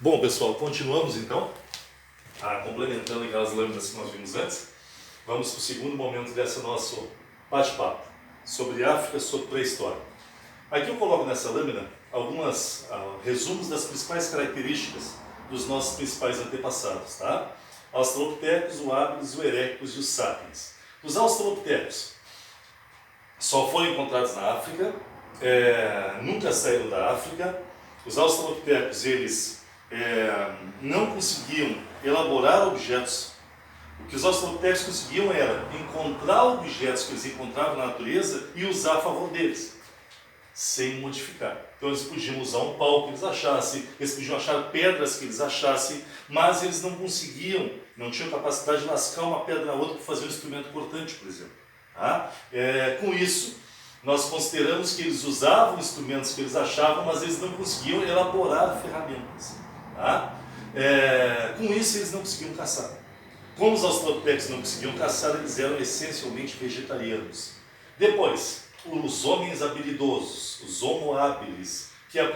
Bom, pessoal, continuamos então, complementando aquelas lâminas que nós vimos antes. Vamos para o segundo momento desse nosso bate-papo sobre África, sobre pré-história. Aqui eu coloco nessa lâmina alguns resumos das principais características dos nossos principais antepassados, tá? Australopithecus, o habilis, o erectus e os sapiens. Os australopithecus só foram encontrados na África, nunca saíram da África. Os australopithecus, eles não conseguiam elaborar objetos. O que os australopithecus conseguiam era encontrar objetos que eles encontravam na natureza e usar a favor deles, sem modificar. Então eles podiam usar um pau que eles achassem, eles podiam achar pedras que eles achassem, mas eles não conseguiam, não tinham capacidade de lascar uma pedra na outra para fazer um instrumento cortante, por exemplo. Tá? Com isso, nós consideramos que eles usavam instrumentos que eles achavam, mas eles não conseguiam elaborar ferramentas. Tá? Com isso, eles não conseguiam caçar. Como os australopithecus não conseguiam caçar, eles eram essencialmente vegetarianos. Depois, os homens habilidosos, os Homo habilis, que é a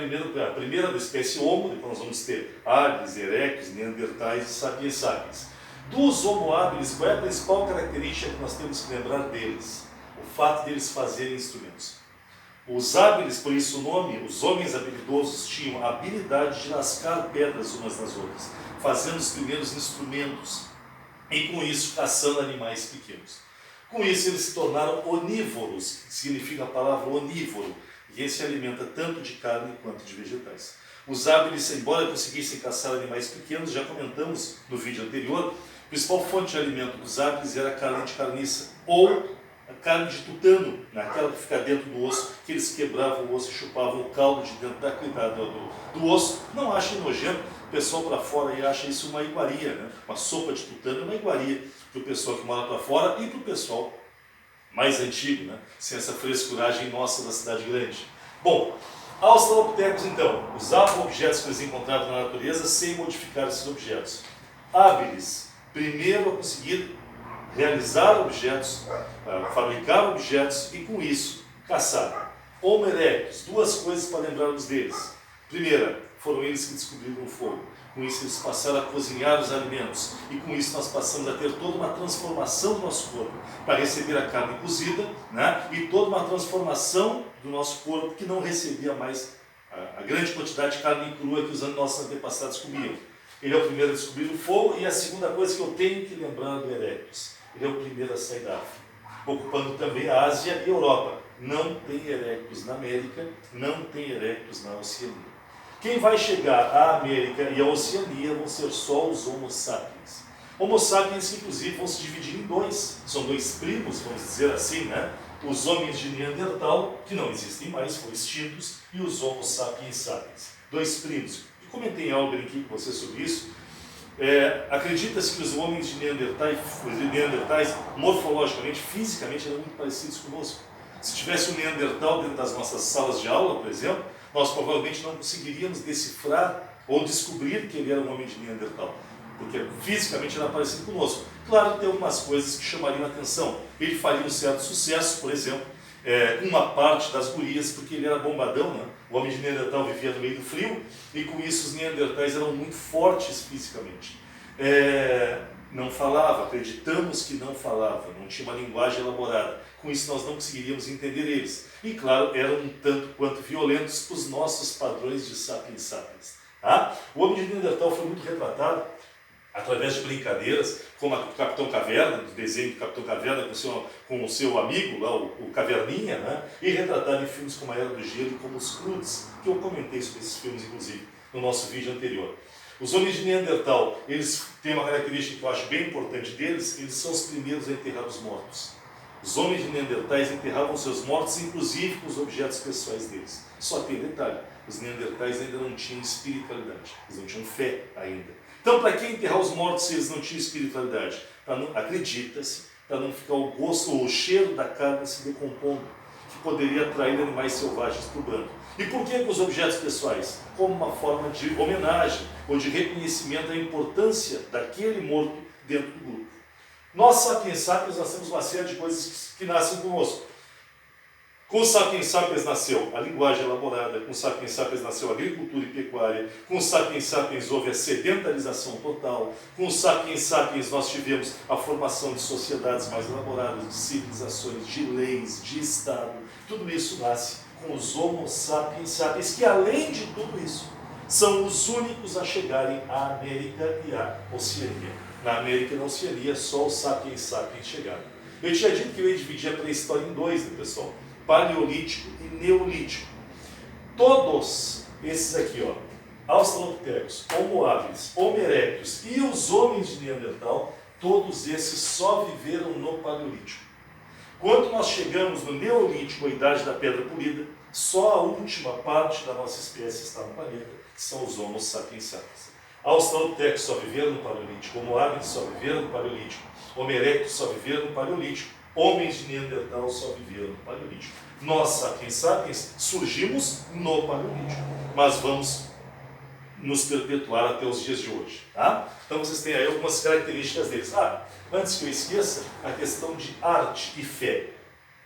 primeira da espécie Homo. Depois nós vamos ter habilis, erectus, neandertais e sapiens sapiens. Dos Homo habilis, qual é a principal característica que nós temos que lembrar deles? O fato deles fazerem instrumentos. Os habilis, por isso o nome, os homens habilidosos tinham a habilidade de lascar pedras umas nas outras, fazendo os primeiros instrumentos e com isso caçando animais pequenos. Com isso eles se tornaram onívoros, que significa a palavra onívoro, e esse se alimenta tanto de carne quanto de vegetais. Os habilis, embora conseguissem caçar animais pequenos, já comentamos no vídeo anterior, a principal fonte de alimento dos habilis era a carne de carniça, ou a carne de tutano, aquela que fica dentro do osso, que eles quebravam o osso e chupavam o caldo de dentro do osso. Não achem nojento, o pessoal para fora aí acha isso uma iguaria, né? Uma sopa de tutano é uma iguaria para o pessoal que mora para fora e para o pessoal mais antigo, né? Sem essa frescuragem nossa da cidade grande. Bom, australopithecus então usavam objetos que eles encontravam na natureza sem modificar esses objetos. Habilis, primeiro a conseguir realizar objetos, fabricar objetos e com isso caçar. Homo erectus, duas coisas para lembrarmos deles. Primeira, foram eles que descobriram o fogo. Com isso eles passaram a cozinhar os alimentos e com isso nós passamos a ter toda uma transformação do nosso corpo para receber a carne cozida, né? E toda uma transformação do nosso corpo que não recebia mais a grande quantidade de carne crua que os nossos antepassados comiam. Ele é o primeiro a descobrir o fogo e a segunda coisa que eu tenho que lembrar do erectus. Ele é o primeiro a sair da África, ocupando também a Ásia e a Europa. Não tem erectus na América, não tem erectus na Oceania. Quem vai chegar à América e à Oceania vão ser só os Homo sapiens. Homo sapiens, inclusive, vão se dividir em dois. São dois primos, vamos dizer assim, né? Os homens de Neandertal, que não existem mais, foram extintos, e os Homo sapiens sapiens. Dois primos. Eu comentei algo aqui com você sobre isso. Acredita-se que os homens de Neandertais, morfologicamente, fisicamente, eram muito parecidos conosco. Se tivesse um Neandertal dentro das nossas salas de aula, por exemplo, nós provavelmente não conseguiríamos decifrar ou descobrir que ele era um homem de Neandertal, porque fisicamente era parecido conosco. Claro que tem algumas coisas que chamariam a atenção. Ele faria um certo sucesso, por exemplo, com uma parte das gurias, porque ele era bombadão, né? O homem de Neandertal vivia no meio do frio e com isso os Neandertais eram muito fortes fisicamente. Não falava, acreditamos que não falava, não tinha uma linguagem elaborada. Com isso nós não conseguiríamos entender eles. E claro, eram um tanto quanto violentos para os nossos padrões de sapiens sapiens. Tá? O homem de Neandertal foi muito retratado através de brincadeiras, como a do Capitão Caverna, do desenho do Capitão Caverna com o seu amigo, lá, o Caverninha, né? E retratado em filmes como A Era do Gelo e como Os Croods, que eu comentei sobre esses filmes, inclusive, no nosso vídeo anterior. Os homens de Neandertal, eles têm uma característica que eu acho bem importante deles, eles são os primeiros a enterrar os mortos. Os homens de Neandertais enterravam seus mortos, inclusive com os objetos pessoais deles. Só tem detalhe, os Neandertais ainda não tinham espiritualidade, eles não tinham fé ainda. Então, para que enterrar os mortos se eles não tinham espiritualidade? Acredita-se, para não ficar o gosto ou o cheiro da carne se decompondo, que poderia atrair animais selvagens para o bando. E por que com os objetos pessoais? Como uma forma de homenagem ou de reconhecimento da importância daquele morto dentro do grupo. Nós, sapiens sapiens, nós temos uma série de coisas que nascem conosco. Com o Sapiens Sapiens nasceu a linguagem elaborada, com o Sapiens Sapiens nasceu a agricultura e pecuária, com o Sapiens Sapiens houve a sedentarização total, com o Sapiens Sapiens nós tivemos a formação de sociedades mais elaboradas, de civilizações, de leis, de Estado. Tudo isso nasce com os Homo Sapiens Sapiens, que além de tudo isso, são os únicos a chegarem à América e à Oceania. Na América e na Oceania, só os Sapiens Sapiens chegaram. Eu tinha dito que eu ia dividir a pré-história em dois, né, pessoal? Paleolítico e Neolítico. Todos esses aqui, ó, Australopithecus, Homo habilis, Homo erectus e os homens de Neandertal, todos esses só viveram no Paleolítico. Quando nós chegamos no Neolítico, a idade da pedra polida, só a última parte da nossa espécie está no planeta, que são os Homo sapiens sapiens. Australopithecus só viveram no Paleolítico, Homo habilis só viveram no Paleolítico, Homo erectus só viveram no Paleolítico, homens de Neandertal só viveram no Paleolítico. Nós, Sapiens Sapiens, surgimos no Paleolítico, mas vamos nos perpetuar até os dias de hoje. Tá? Então vocês têm aí algumas características deles. Antes que eu esqueça, a questão de arte e fé.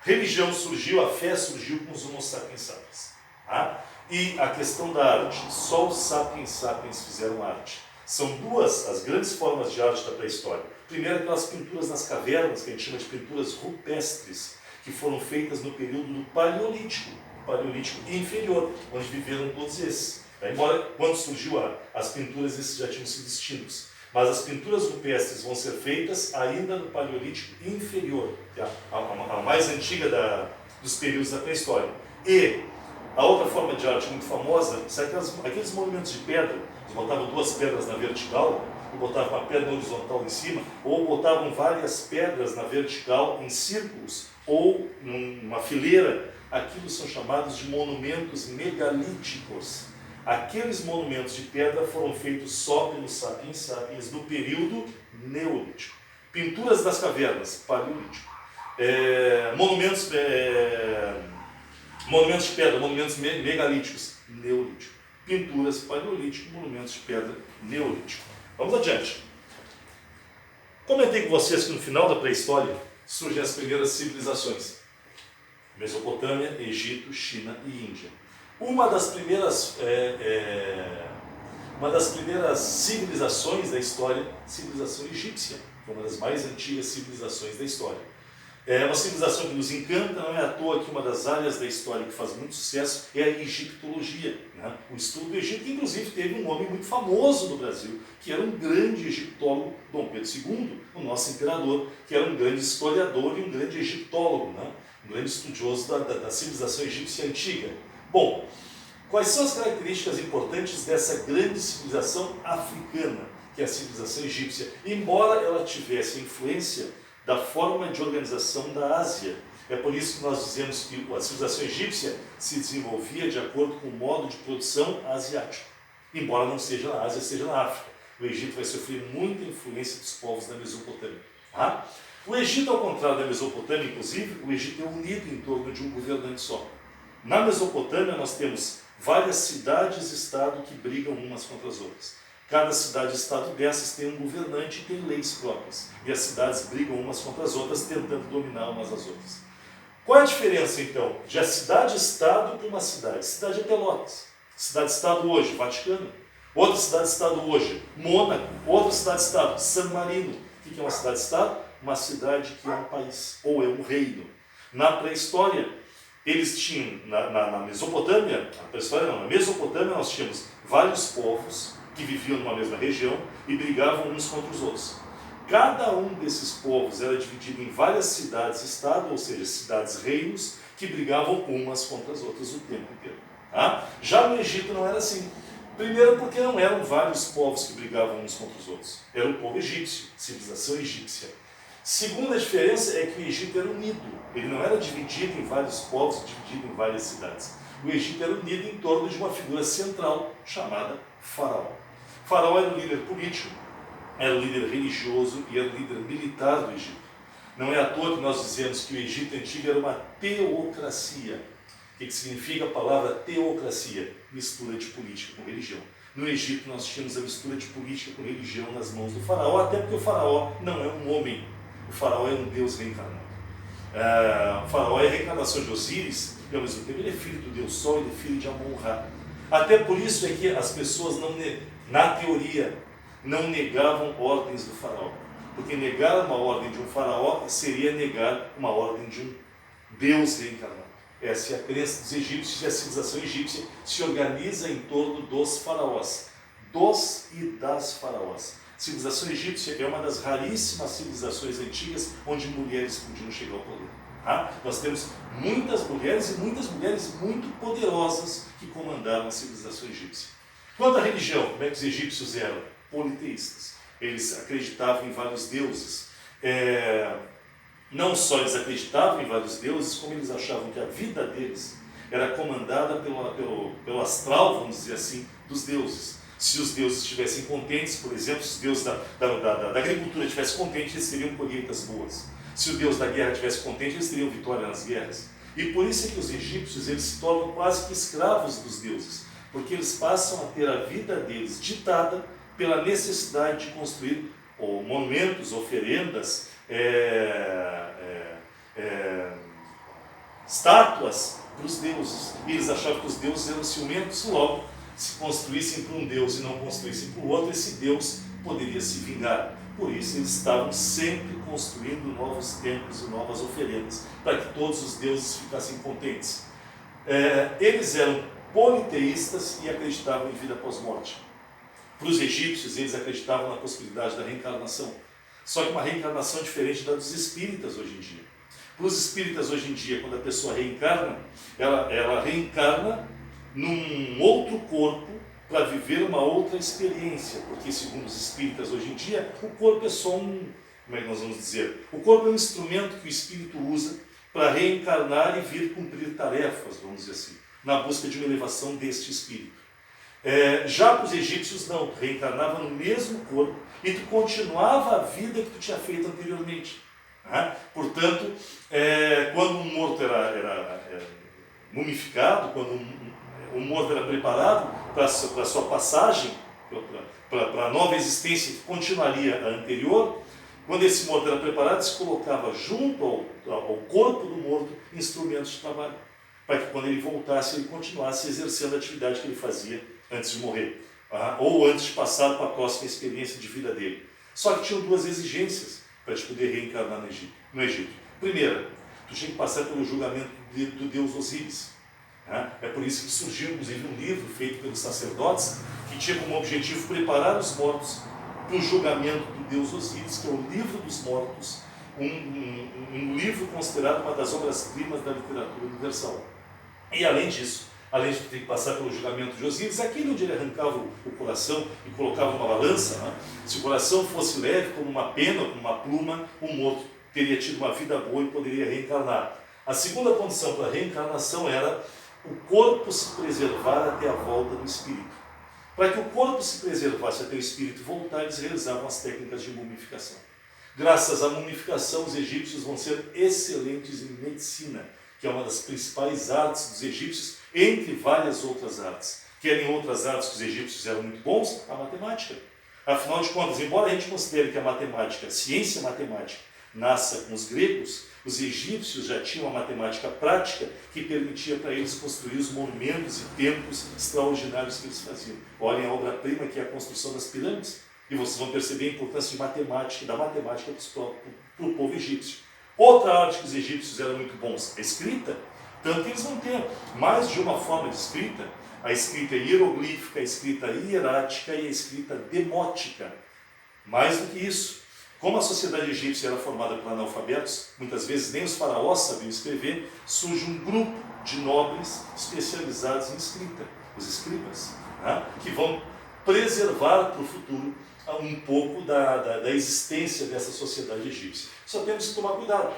Religião surgiu, a fé surgiu com os Homo Sapiens Sapiens. Tá? E a questão da arte, só os Sapiens Sapiens fizeram arte. São duas as grandes formas de arte da pré-história. Primeiro, aquelas pinturas nas cavernas, que a gente chama de pinturas rupestres, que foram feitas no período do Paleolítico inferior, onde viveram todos esses. Embora, quando surgiu as pinturas, esses já tinham sido extintos. Mas as pinturas rupestres vão ser feitas ainda no Paleolítico inferior, que é a mais antiga dos períodos da pré-história. E a outra forma de arte muito famosa são aqueles monumentos de pedra. Eles botavam duas pedras na vertical, ou botavam uma pedra horizontal em cima, ou botavam várias pedras na vertical em círculos, ou numa fileira. Aquilo são chamados de monumentos megalíticos. Aqueles monumentos de pedra foram feitos só pelos Sapiens Sapiens no período Neolítico. Pinturas das cavernas, Paleolítico. Monumentos de pedra, monumentos megalíticos, Neolítico. Pinturas, Paleolítico, monumentos de pedra, Neolítico. Vamos adiante. Comentei com vocês que no final da pré-história surgem as primeiras civilizações. Mesopotâmia, Egito, China e Índia. Uma das primeiras civilizações da história, civilização egípcia, foi uma das mais antigas civilizações da história. É uma civilização que nos encanta, não é à toa que uma das áreas da história que faz muito sucesso é a egiptologia, né? O estudo do Egito, que inclusive teve um homem muito famoso no Brasil, que era um grande egiptólogo, Dom Pedro II, o nosso imperador, que era um grande historiador e um grande egiptólogo, né? Um grande estudioso da civilização egípcia antiga. Bom, quais são as características importantes dessa grande civilização africana, que é a civilização egípcia? Embora ela tivesse influência da forma de organização da Ásia. É por isso que nós dizemos que a civilização egípcia se desenvolvia de acordo com o modo de produção asiático. Embora não seja na Ásia, seja na África. O Egito vai sofrer muita influência dos povos da Mesopotâmia. Tá? O Egito, ao contrário da Mesopotâmia, inclusive, o Egito é unido em torno de um governante só. Na Mesopotâmia nós temos várias cidades-estado que brigam umas contra as outras. Cada cidade-estado dessas tem um governante e tem leis próprias. E as cidades brigam umas contra as outras, tentando dominar umas às outras. Qual é a diferença, então, de a cidade-estado para uma cidade? Cidade é Pelotas. Cidade-estado hoje, Vaticano. Outra cidade-estado hoje, Mônaco. Outra cidade-estado, San Marino. O que é uma cidade-estado? Uma cidade que é um país, ou é um reino. Na pré-história, eles tinham, na Mesopotâmia, na Mesopotâmia nós tínhamos vários povos que viviam numa mesma região e brigavam uns contra os outros. Cada um desses povos era dividido em várias cidades-estado, ou seja, cidades-reinos, que brigavam umas contra as outras o tempo inteiro. Tá? Já no Egito não era assim. Primeiro porque não eram vários povos que brigavam uns contra os outros. Era o povo egípcio, civilização egípcia. Segunda diferença é que o Egito era unido. Ele não era dividido em vários povos, dividido em várias cidades. O Egito era unido em torno de uma figura central chamada Faraó. Faraó era o líder político, era o líder religioso e era o líder militar do Egito. Não é à toa que nós dizemos que o Egito antigo era uma teocracia. O que significa a palavra teocracia? Mistura de política com religião. No Egito nós tínhamos a mistura de política com religião nas mãos do faraó, até porque o faraó não é um homem, o faraó é um deus reencarnado. O faraó é a reencarnação de Osíris, e ao mesmo tempo ele é filho do Deus Sol, ele é filho de Amon-Ra. Até por isso é que as pessoas, na teoria, não negavam ordens do faraó. Porque negar uma ordem de um faraó seria negar uma ordem de um Deus reencarnado. Essa é a crença dos egípcios, e a civilização egípcia se organiza em torno dos faraós. Dos e das faraós. A civilização egípcia é uma das raríssimas civilizações antigas onde mulheres podiam chegar ao poder. Tá? Nós temos muitas mulheres e muitas mulheres muito poderosas que comandaram a civilização egípcia. Quanto à religião, como é que os egípcios eram? Politeístas. Eles acreditavam em vários deuses. Não só eles acreditavam em vários deuses, como eles achavam que a vida deles era comandada pelo astral, vamos dizer assim, dos deuses. Se os deuses estivessem contentes, por exemplo, se os deuses da agricultura estivessem contentes, eles teriam colheitas boas. Se o Deus da guerra estivesse contente, eles teriam vitória nas guerras. E por isso é que os egípcios eles se tornam quase que escravos dos deuses, porque eles passam a ter a vida deles ditada pela necessidade de construir monumentos, oferendas, estátuas para os deuses. E eles achavam que os deuses eram ciumentos, logo, se construíssem para um Deus e não construíssem para o outro, esse Deus poderia se vingar. Por isso eles estavam sempre construindo novos templos e novas oferendas, para que todos os deuses ficassem contentes. Eles eram politeístas e acreditavam em vida pós-morte. Para os egípcios, eles acreditavam na possibilidade da reencarnação. Só que uma reencarnação diferente da dos espíritas hoje em dia. Para os espíritas hoje em dia, quando a pessoa reencarna, ela reencarna num outro corpo para viver uma outra experiência, porque segundo os espíritas hoje em dia, o corpo é só como é que nós vamos dizer? O corpo é um instrumento que o espírito usa para reencarnar e vir cumprir tarefas, vamos dizer assim, na busca de uma elevação deste espírito. Já para os egípcios não, tu reencarnava no mesmo corpo e tu continuava a vida que tu tinha feito anteriormente. Portanto, quando um morto era mumificado, quando um morto era preparado para a sua passagem, para a nova existência que continuaria a anterior, quando esse morto era preparado, se colocava junto ao corpo do morto instrumentos de trabalho, para que quando ele voltasse, ele continuasse exercendo a atividade que ele fazia antes de morrer, ou antes de passar para a próxima experiência de vida dele. Só que tinham duas exigências para te poder reencarnar no Egito. Primeira, tu tinha que passar pelo julgamento do deus Osíris. É por isso que surgiu, inclusive, um livro feito pelos sacerdotes que tinha como objetivo preparar os mortos para o julgamento do deus Osíris, que é o Livro dos Mortos, um livro considerado uma das obras-primas da literatura universal. E além disso, além de ter que passar pelo julgamento de Osíris, aquele onde ele arrancava o coração e colocava uma balança, se o coração fosse leve como uma pena, como uma pluma, o morto teria tido uma vida boa e poderia reencarnar. A segunda condição para a reencarnação era o corpo se preservar até a volta do espírito. Para que o corpo se preservasse até o espírito voltar, eles realizavam as técnicas de mumificação. Graças à mumificação, os egípcios vão ser excelentes em medicina, que é uma das principais artes dos egípcios, entre várias outras artes. Querem outras artes que os egípcios eram muito bons? A matemática. Afinal de contas, embora a gente considere que a matemática, a ciência matemática, nasça com os gregos, os egípcios já tinham uma matemática prática que permitia para eles construir os monumentos e templos extraordinários que eles faziam. Olhem a obra-prima que é a construção das pirâmides, e vocês vão perceber a importância de matemática, da matemática para o povo egípcio. Outra arte que os egípcios eram muito bons, a escrita. Tanto que eles vão ter mais de uma forma de escrita. A escrita hieroglífica, a escrita hierática e a escrita demótica. Mais do que isso, como a sociedade egípcia era formada por analfabetos, muitas vezes nem os faraós sabiam escrever, surge um grupo de nobres especializados em escrita, os escribas, que vão preservar para o futuro um pouco da existência dessa sociedade egípcia. Só temos que tomar cuidado.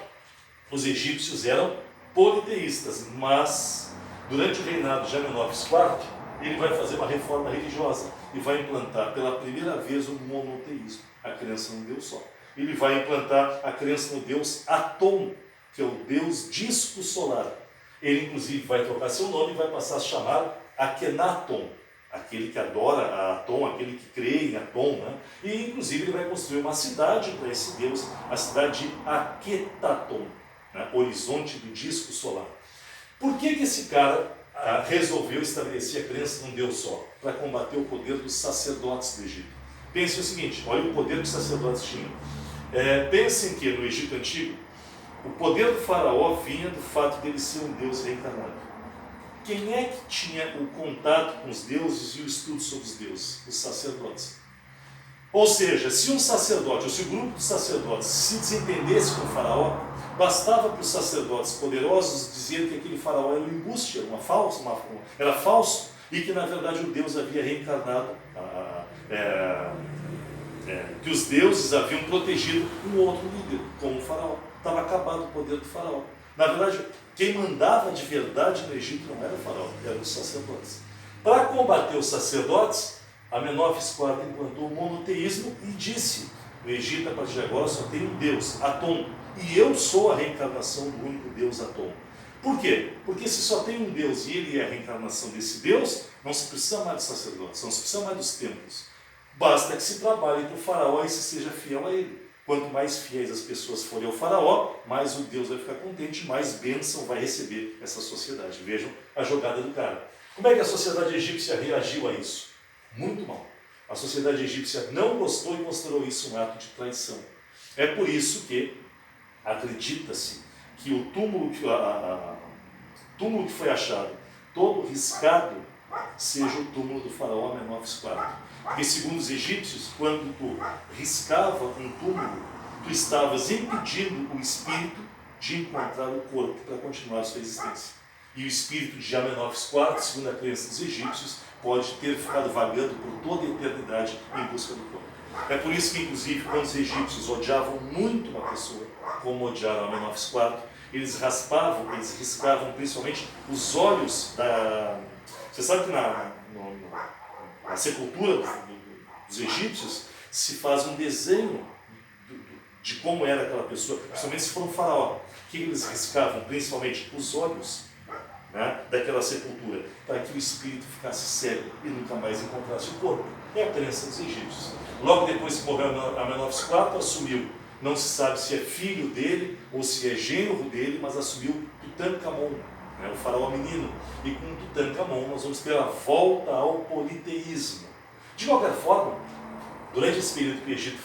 Os egípcios eram politeístas, mas durante o reinado de Amenófis IV, ele vai fazer uma reforma religiosa e vai implantar pela primeira vez o monoteísmo, a crença no Deus só. Ele vai implantar a crença no Deus Atom, que é o Deus disco solar. Ele inclusive vai trocar seu nome e vai passar a se chamar Akhenaton, aquele que adora a Atom, aquele que crê em Atom, E inclusive ele vai construir uma cidade para esse Deus, a cidade de Akhetaton. né? Horizonte do disco solar. Por que esse cara resolveu estabelecer a crença num Deus só? Para combater o poder dos sacerdotes do Egito. Pense o seguinte, olha o poder que os sacerdotes tinham. Pensem que no Egito Antigo, o poder do faraó vinha do fato dele ser um Deus reencarnado. Quem é que tinha o contato com os deuses e o estudo sobre os deuses? Os sacerdotes. Ou seja, se um sacerdote, ou se o grupo de sacerdotes se desentendesse com o faraó, bastava para os sacerdotes poderosos dizer que aquele faraó era um embuste, era falso, e que na verdade o Deus havia reencarnado, que os deuses haviam protegido um outro líder, como o faraó. Estava acabado o poder do faraó. Na verdade, quem mandava de verdade no Egito não era o faraó, eram os sacerdotes. Para combater os sacerdotes, Amenófis IV implantou o monoteísmo e disse: no Egito, a partir de agora, só tem um Deus, Atom, e eu sou a reencarnação do único Deus Atom. Por quê? Porque se só tem um Deus e ele é a reencarnação desse Deus, não se precisa mais dos sacerdotes, não se precisa mais dos templos. Basta que se trabalhe para o faraó e se seja fiel a ele. Quanto mais fiéis as pessoas forem ao faraó, mais o Deus vai ficar contente, mais bênção vai receber essa sociedade. Vejam a jogada do cara. Como é que a sociedade egípcia reagiu a isso? Muito mal. A sociedade egípcia não gostou e considerou isso um ato de traição. É por isso que acredita-se que o túmulo que foi achado, todo riscado, seja o túmulo do faraó Amenófis IV. Porque segundo os egípcios, quando tu riscava um túmulo, tu estavas impedindo o espírito de encontrar o corpo para continuar a sua existência. E o espírito de Amenófis IV, segundo a crença dos egípcios, pode ter ficado vagando por toda a eternidade em busca do corpo. É por isso que, inclusive, quando os egípcios odiavam muito uma pessoa, como odiaram Amenófis IV, eles riscavam principalmente os olhos da... Você sabe que na sepultura dos egípcios se faz um desenho de como era aquela pessoa, principalmente se for um faraó. Que eles riscavam principalmente os olhos, né, daquela sepultura, para que o espírito ficasse cego e nunca mais encontrasse o corpo. É a crença dos egípcios. Logo depois que morreu Amenófis IV, assumiu, não se sabe se é filho dele ou se é genro dele, mas assumiu Tutankhamon, né, o faraó menino. E com Tutankhamon nós vamos ter a volta ao politeísmo. De qualquer forma, durante esse período que o Egito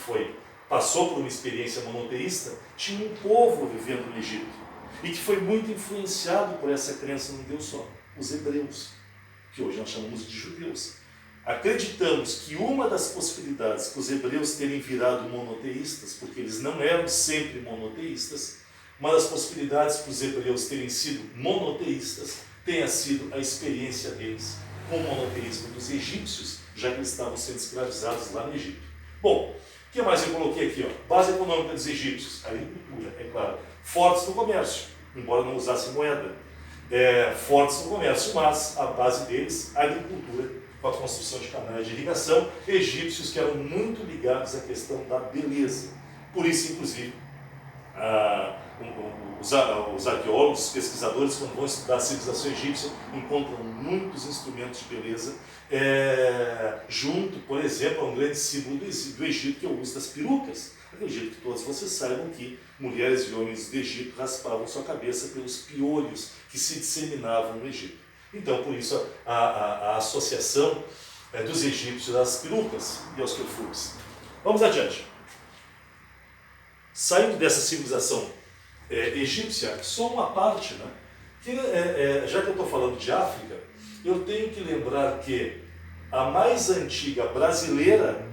passou por uma experiência monoteísta, tinha um povo vivendo no Egito, e que foi muito influenciado por essa crença num Deus só, os hebreus, que hoje nós chamamos de judeus. Acreditamos que uma das possibilidades que os hebreus terem virado monoteístas, porque eles não eram sempre monoteístas, uma das possibilidades para os hebreus terem sido monoteístas tenha sido a experiência deles com o monoteísmo dos egípcios, já que eles estavam sendo escravizados lá no Egito. Bom, o que mais eu coloquei aqui? Base econômica dos egípcios, agricultura, é claro. Fortes no comércio, embora não usassem moeda. Fortes no comércio, mas a base deles, a agricultura, com a construção de canais de irrigação, egípcios que eram muito ligados à questão da beleza. Por isso, inclusive, os arqueólogos, os pesquisadores, quando vão estudar a civilização egípcia, encontram muitos instrumentos de beleza, junto, por exemplo, a um grande símbolo do Egito, que é o uso das perucas. Acredito que todos vocês saibam que mulheres e homens do Egito raspavam sua cabeça pelos piolhos que se disseminavam no Egito. Então, por isso, a associação dos egípcios às perucas e aos perfumes. Vamos adiante. Saindo dessa civilização egípcia, só uma parte, né? Já que eu estou falando de África, eu tenho que lembrar que a mais antiga brasileira,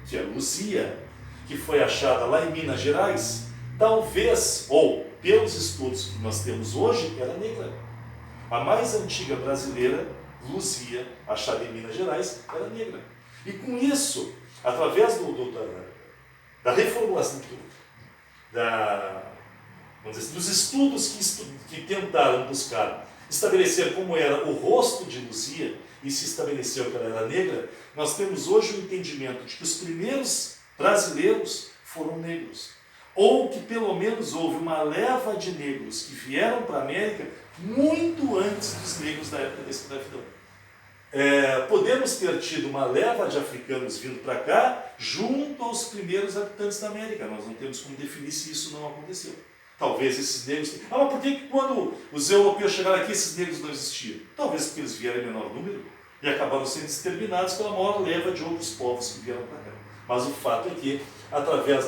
que é Luzia, que foi achada lá em Minas Gerais, talvez, ou pelos estudos que nós temos hoje, era negra. A mais antiga brasileira, Luzia, achada em Minas Gerais, era negra. E com isso, através da reformulação, dos estudos que tentaram buscar estabelecer como era o rosto de Luzia, e se estabeleceu que ela era negra, nós temos hoje o entendimento de que os primeiros brasileiros foram negros. Ou que pelo menos houve uma leva de negros que vieram para a América muito antes dos negros da época da escravidão. Podemos ter tido uma leva de africanos vindo para cá junto aos primeiros habitantes da América. Nós não temos como definir se isso não aconteceu. Talvez esses negros... mas por que quando os europeus chegaram aqui, esses negros não existiam? Talvez porque eles vieram em menor número e acabaram sendo exterminados pela maior leva de outros povos que vieram para cá. Mas o fato é que, através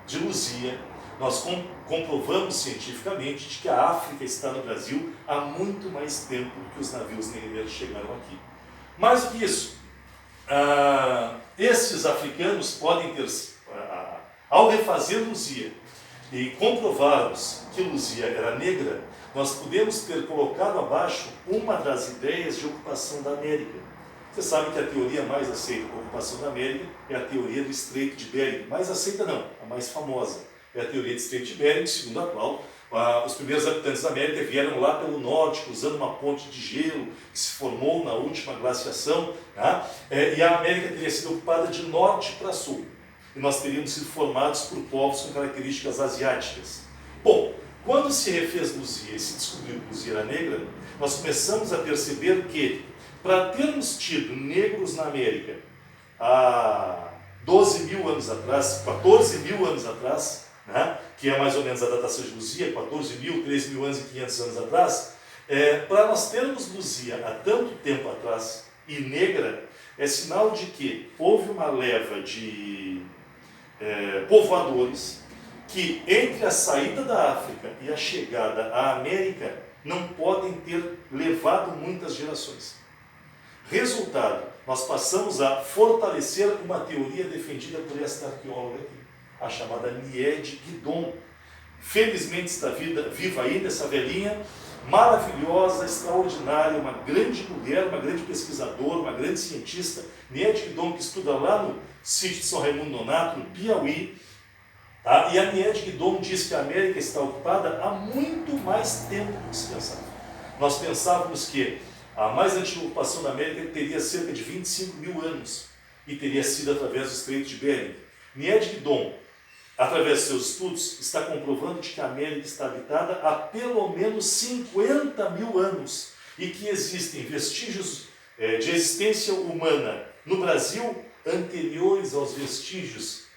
de Luzia, nós comprovamos cientificamente de que a África está no Brasil há muito mais tempo do que os navios negreiros chegaram aqui. Mais do que isso, esses africanos podem ter, ao refazer Luzia e comprovarmos que Luzia era negra, nós podemos ter colocado abaixo uma das ideias de ocupação da América. Você sabe que a teoria mais aceita para a ocupação da América é a teoria do Estreito de Bering. Mais aceita não, a mais famosa é a teoria do Estreito de Bering, segundo a qual os primeiros habitantes da América vieram lá pelo norte, cruzando uma ponte de gelo que se formou na última glaciação, tá? E a América teria sido ocupada de norte para sul. E nós teríamos sido formados por povos com características asiáticas. Bom, quando se refez Luzia e se descobriu que Luzia era negra, nós começamos a perceber que, para termos tido negros na América há 12 mil anos atrás, 14 mil anos atrás, né, que é mais ou menos a datação de Luzia, 14 mil, 13 mil anos e 500 anos atrás, para nós termos Luzia há tanto tempo atrás e negra, é sinal de que houve uma leva de povoadores que, entre a saída da África e a chegada à América, não podem ter levado muitas gerações. Resultado, nós passamos a fortalecer uma teoria defendida por esta arqueóloga aqui, a chamada Nied Guidon. Felizmente está viva ainda essa velhinha, maravilhosa, extraordinária, uma grande mulher, uma grande pesquisadora, uma grande cientista, Nied Guidon, que estuda lá no sítio de São Raimundo Nonato, no Piauí. Tá? E a Nied Guidon diz que a América está ocupada há muito mais tempo do que se pensava. Nós pensávamos que a mais antiga ocupação da América teria cerca de 25 mil anos e teria sido através do Estreito de Bering. Nied Guidon, através de seus estudos, está comprovando de que a América está habitada há pelo menos 50 mil anos e que existem vestígios de existência humana no Brasil anteriores aos vestígios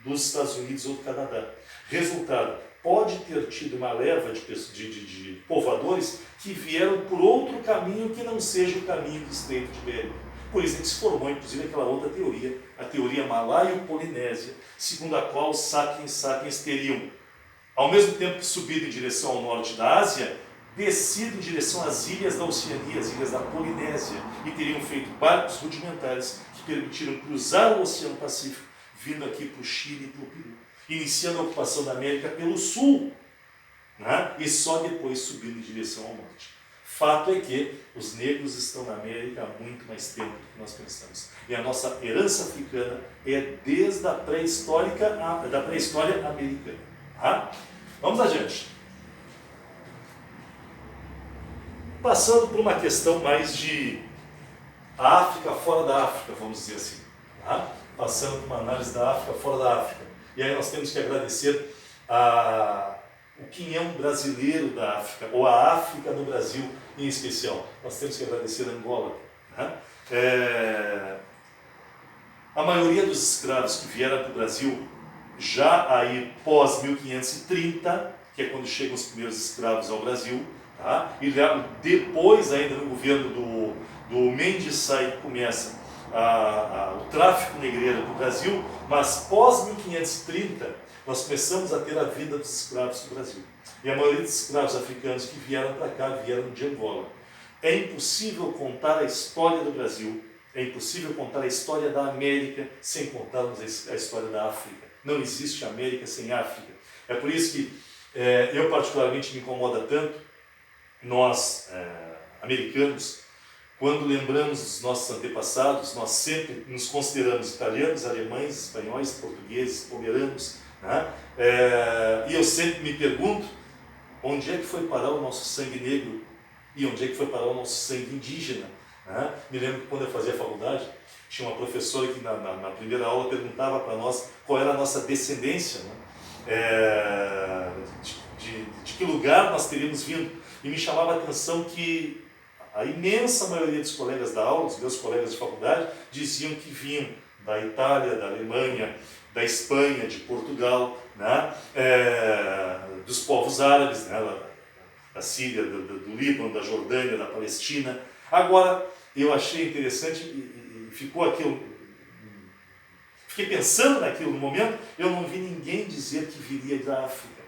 dos Estados Unidos ou do Canadá. Resultado, pode ter tido uma leva de povoadores que vieram por outro caminho que não seja o caminho do Estreito de Bering. Por isso é que se formou, inclusive, aquela outra teoria, a teoria malaio-polinésia, segundo a qual os sapiens teriam, ao mesmo tempo que subido em direção ao norte da Ásia, descido em direção às ilhas da Oceania, as ilhas da Polinésia, e teriam feito barcos rudimentares que permitiram cruzar o Oceano Pacífico, vindo aqui para o Chile e para o Peru, iniciando a ocupação da América pelo sul, né? E só depois subindo em direção ao norte. Fato é que os negros estão na América há muito mais tempo do que nós pensamos. E a nossa herança africana é desde a da pré-história americana. Tá? Vamos adiante. Passando por uma questão mais de a África fora da África, vamos dizer assim. Tá? Passando por uma análise da África fora da África. E aí nós temos que agradecer o quinhão brasileiro da África, ou a África no Brasil em especial. Nós temos que agradecer a Angola. Né? A maioria dos escravos que vieram para o Brasil, já aí pós 1530, que é quando chegam os primeiros escravos ao Brasil, tá? E depois ainda no governo do Mendes Sai começa o tráfico negreiro para o Brasil, mas pós 1530 nós começamos a ter a vida dos escravos do Brasil. E a maioria dos escravos africanos que vieram para cá vieram de Angola. É impossível contar a história do Brasil, é impossível contar a história da América sem contarmos a história da África. Não existe América sem África. É por isso que eu particularmente me incomoda tanto, nós americanos, quando lembramos dos nossos antepassados, nós sempre nos consideramos italianos, alemães, espanhóis, portugueses, pomeranos, né? E eu sempre me pergunto, onde é que foi parar o nosso sangue negro e onde é que foi parar o nosso sangue indígena? Né? Me lembro que quando eu fazia faculdade, tinha uma professora que na primeira aula perguntava para nós qual era a nossa descendência, né? De que lugar nós teríamos vindo. E me chamava a atenção que a imensa maioria dos colegas da aula, dos meus colegas de faculdade, diziam que vinham da Itália, da Alemanha, da Espanha, de Portugal, né? Dos povos árabes, né? Da Síria, do Líbano, da Jordânia, da Palestina. Agora, eu achei interessante e ficou aquilo, fiquei pensando naquilo no momento, eu não vi ninguém dizer que viria da África.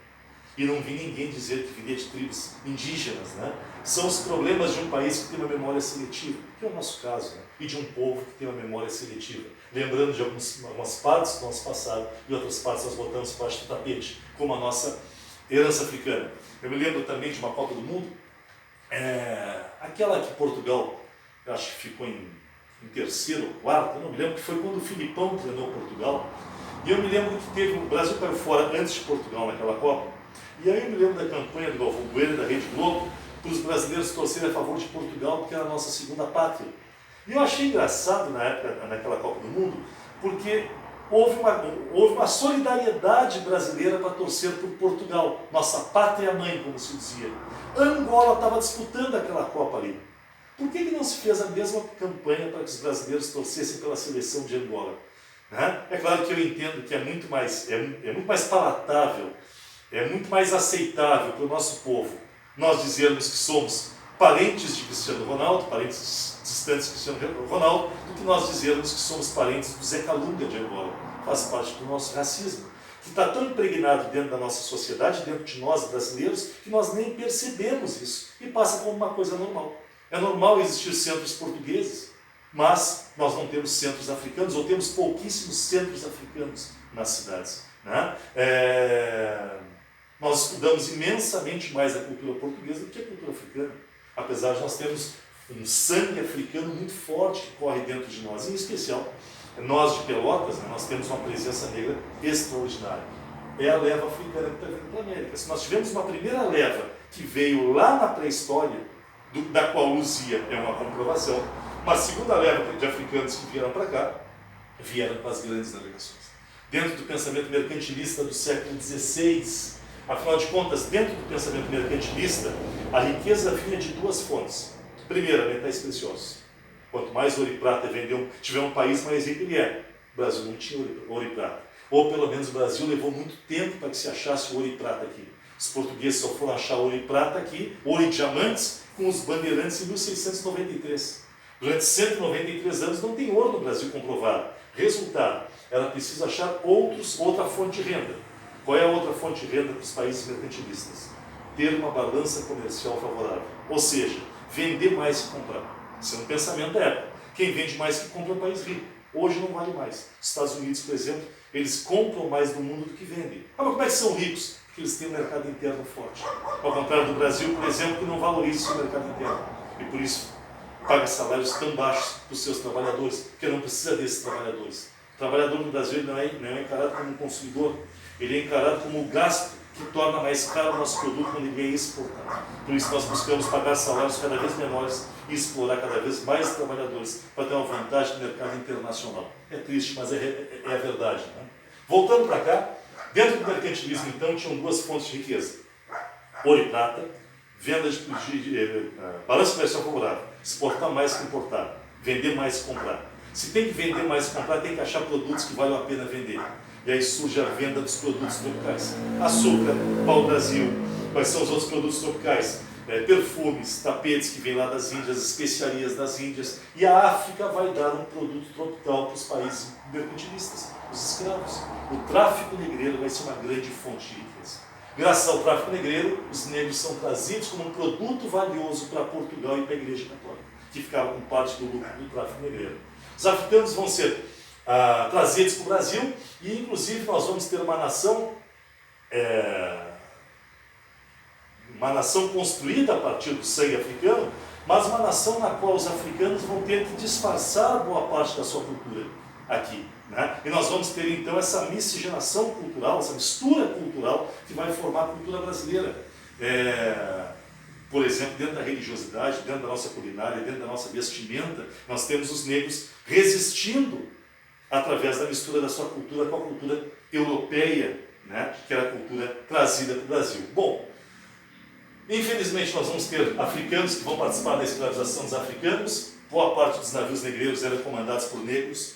E não vi ninguém dizer que viria de tribos indígenas, né? São os problemas de um país que tem uma memória seletiva, que é o nosso caso, né? E de um povo que tem uma memória seletiva. Lembrando de algumas partes do nosso passado e outras partes nós botamos debaixo do tapete, como a nossa herança africana. Eu me lembro também de uma Copa do Mundo, aquela que Portugal, eu acho que ficou em terceiro ou quarto, eu não me lembro, que foi quando o Filipão treinou Portugal. E eu me lembro que o Brasil caiu fora antes de Portugal naquela Copa. E aí eu me lembro da campanha do Galvão Bueno, da Rede Globo, para os brasileiros torcerem a favor de Portugal, porque era a nossa segunda pátria. E eu achei engraçado na época, naquela Copa do Mundo, porque houve uma solidariedade brasileira para torcer por Portugal, nossa pátria-mãe, como se dizia. Angola estava disputando aquela Copa ali. Por que não se fez a mesma campanha para que os brasileiros torcessem pela seleção de Angola? Né? É claro que eu entendo que é muito mais palatável, é muito mais aceitável para o nosso povo nós dizermos que somos parentes de Cristiano Ronaldo, parentes distantes de Cristiano Ronaldo, do que nós dizermos que somos parentes do Zé Calunga de Angola. Faz parte do nosso racismo, que está tão impregnado dentro da nossa sociedade, dentro de nós brasileiros, que nós nem percebemos isso e passa como uma coisa normal. É normal existir centros portugueses, mas nós não temos centros africanos, ou temos pouquíssimos centros africanos nas cidades, né? Nós estudamos imensamente mais a cultura portuguesa do que a cultura africana, apesar de nós termos um sangue africano muito forte que corre dentro de nós, em especial nós de Pelotas, né, nós temos uma presença negra extraordinária. É a leva africana que está vindo para a América. Se nós tivemos uma primeira leva que veio lá na pré-história, da qual Luzia é uma comprovação, uma segunda leva de africanos que vieram para cá, vieram com as grandes navegações. Dentro do pensamento mercantilista do século XVI, afinal de contas, dentro do pensamento mercantilista, a riqueza vinha de duas fontes. Primeiro, metais preciosos. Quanto mais ouro e prata tiver um país, mais rico ele é. O Brasil não tinha ouro e prata. Ou pelo menos o Brasil levou muito tempo para que se achasse ouro e prata aqui. Os portugueses só foram achar ouro e prata aqui, ouro e diamantes, com os bandeirantes em 1693. Durante 193 anos não tem ouro no Brasil comprovado. Resultado, era preciso achar outra fonte de renda. Qual é a outra fonte de renda para os países mercantilistas? Ter uma balança comercial favorável. Ou seja, vender mais que comprar. Isso é um pensamento da época. Quem vende mais que compra é um país rico. Hoje não vale mais. Os Estados Unidos, por exemplo, eles compram mais do mundo do que vendem. Mas como é que são ricos? Porque eles têm um mercado interno forte. Ao contrário do Brasil, por exemplo, que não valoriza o seu mercado interno. E por isso paga salários tão baixos para os seus trabalhadores, porque não precisa desses trabalhadores. O trabalhador no Brasil não é encarado como um consumidor, ele é encarado como um gasto que torna mais caro o nosso produto quando ele é exportado. Por isso nós buscamos pagar salários cada vez menores e explorar cada vez mais trabalhadores para ter uma vantagem no mercado internacional. É triste, mas é a verdade. Né? Voltando para cá, dentro do mercantilismo então tinham duas fontes de riqueza. Ouro e prata, venda de balança comercial favorável, exportar mais que importar, vender mais que comprar. Se tem que vender mais que comprar, tem que achar produtos que valem a pena vender. E aí surge a venda dos produtos tropicais. Açúcar, pau-brasil, quais são os outros produtos tropicais? Perfumes, tapetes que vêm lá das Índias, especiarias das Índias. E a África vai dar um produto tropical para os países mercantilistas, os escravos. O tráfico negreiro vai ser uma grande fonte de riqueza. Graças ao tráfico negreiro, os negros são trazidos como um produto valioso para Portugal e para a Igreja Católica, que ficava com parte do lucro do tráfico negreiro. Os africanos vão ser trazidos para o Brasil e, inclusive, nós vamos ter uma nação construída a partir do sangue africano, mas uma nação na qual os africanos vão ter que disfarçar boa parte da sua cultura aqui. Né? E nós vamos ter, então, essa miscigenação cultural, essa mistura cultural que vai formar a cultura brasileira. Por exemplo, dentro da religiosidade, dentro da nossa culinária, dentro da nossa vestimenta, nós temos os negros resistindo através da mistura da sua cultura com a cultura europeia, né? Que era a cultura trazida para o Brasil. Bom, infelizmente nós vamos ter africanos que vão participar da escravização dos africanos, boa parte dos navios negreiros eram comandados por negros,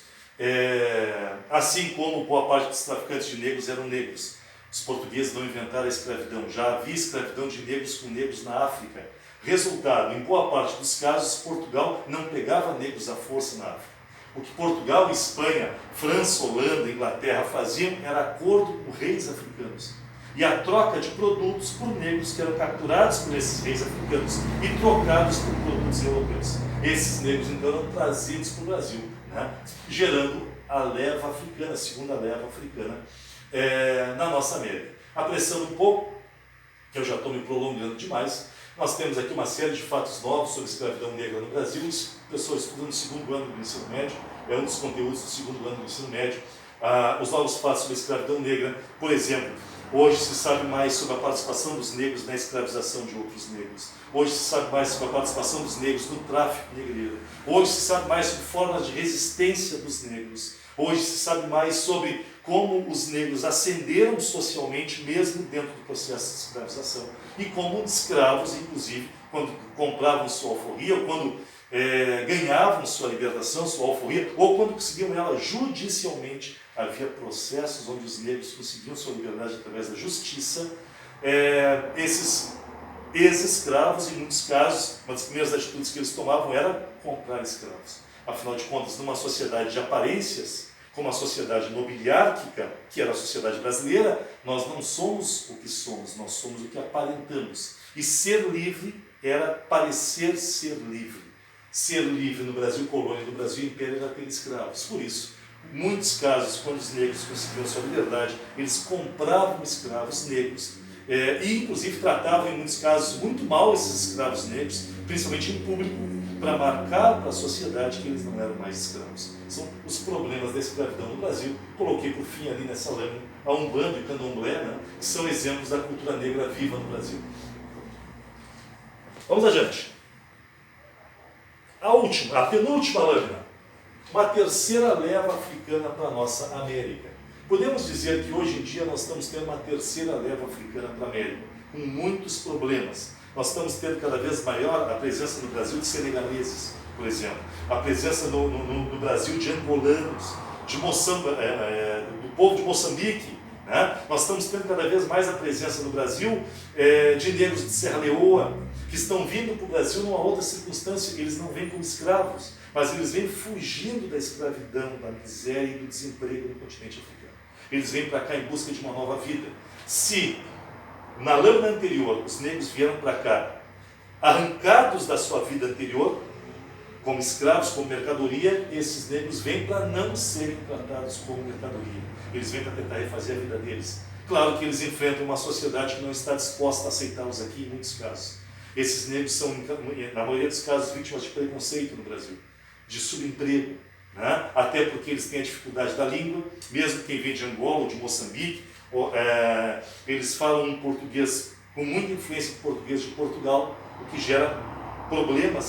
Assim como boa parte dos traficantes de negros eram negros. Os portugueses não inventaram a escravidão, já havia escravidão de negros com negros na África. Resultado, em boa parte dos casos, Portugal não pegava negros à força na África. O que Portugal, Espanha, França, Holanda, Inglaterra faziam era acordo com reis africanos. E a troca de produtos por negros que eram capturados por esses reis africanos e trocados por produtos europeus. Esses negros então eram trazidos para o Brasil, né? Gerando a leva africana, a segunda leva africana na nossa América. Apressando um pouco, que eu já estou me prolongando demais, nós temos aqui uma série de fatos novos sobre a escravidão negra no Brasil. Os professores estudam no segundo ano do ensino médio, é um dos conteúdos do segundo ano do ensino médio. Os novos fatos sobre a escravidão negra, por exemplo, hoje se sabe mais sobre a participação dos negros na escravização de outros negros. Hoje se sabe mais sobre a participação dos negros no tráfico negreiro. Hoje se sabe mais sobre formas de resistência dos negros. Hoje se sabe mais sobre como os negros ascenderam socialmente mesmo dentro do processo de escravização. E como escravos, inclusive, quando compravam sua alforria, ou quando ganhavam sua libertação, sua alforria, ou quando conseguiam ela judicialmente. Havia processos onde os negros conseguiam sua liberdade através da justiça. Esses ex-escravos, em muitos casos, uma das primeiras atitudes que eles tomavam era comprar escravos. Afinal de contas, numa sociedade de aparências, como a sociedade nobiliárquica, que era a sociedade brasileira, nós não somos o que somos, nós somos o que aparentamos. E ser livre era parecer ser livre. Ser livre no Brasil colônia, no Brasil império, era ter escravos. Por isso, em muitos casos, quando os negros conseguiam sua liberdade, eles compravam escravos negros e, inclusive, tratavam, em muitos casos, muito mal esses escravos negros, principalmente em público, para marcar para a sociedade que eles não eram mais escravos. São os problemas da escravidão no Brasil. Coloquei por fim ali nessa lâmina a Umbanda e Candomblé, né, que são exemplos da cultura negra viva no Brasil. Vamos adiante. A penúltima lâmina. Uma terceira leva africana para a nossa América. Podemos dizer que hoje em dia nós estamos tendo uma terceira leva africana para a América, com muitos problemas. Nós estamos tendo cada vez maior a presença no Brasil de senegaleses, por exemplo, a presença no Brasil de angolanos, do povo de Moçambique, né? Nós estamos tendo cada vez mais a presença no Brasil de negros de Serra Leoa, que estão vindo para o Brasil numa outra circunstância. Eles não vêm como escravos, mas eles vêm fugindo da escravidão, da miséria e do desemprego no continente africano. Eles vêm para cá em busca de uma nova vida. Se na lâmina anterior os negros vieram para cá arrancados da sua vida anterior, como escravos, como mercadoria, esses negros vêm para não serem tratados como mercadoria. Eles vêm para tentar refazer a vida deles. Claro que eles enfrentam uma sociedade que não está disposta a aceitá-los aqui em muitos casos. Esses negros são, na maioria dos casos, vítimas de preconceito no Brasil, de subemprego, né? Até porque eles têm a dificuldade da língua, mesmo quem vem de Angola ou de Moçambique, eles falam um português com muita influência do português de Portugal, o que gera problemas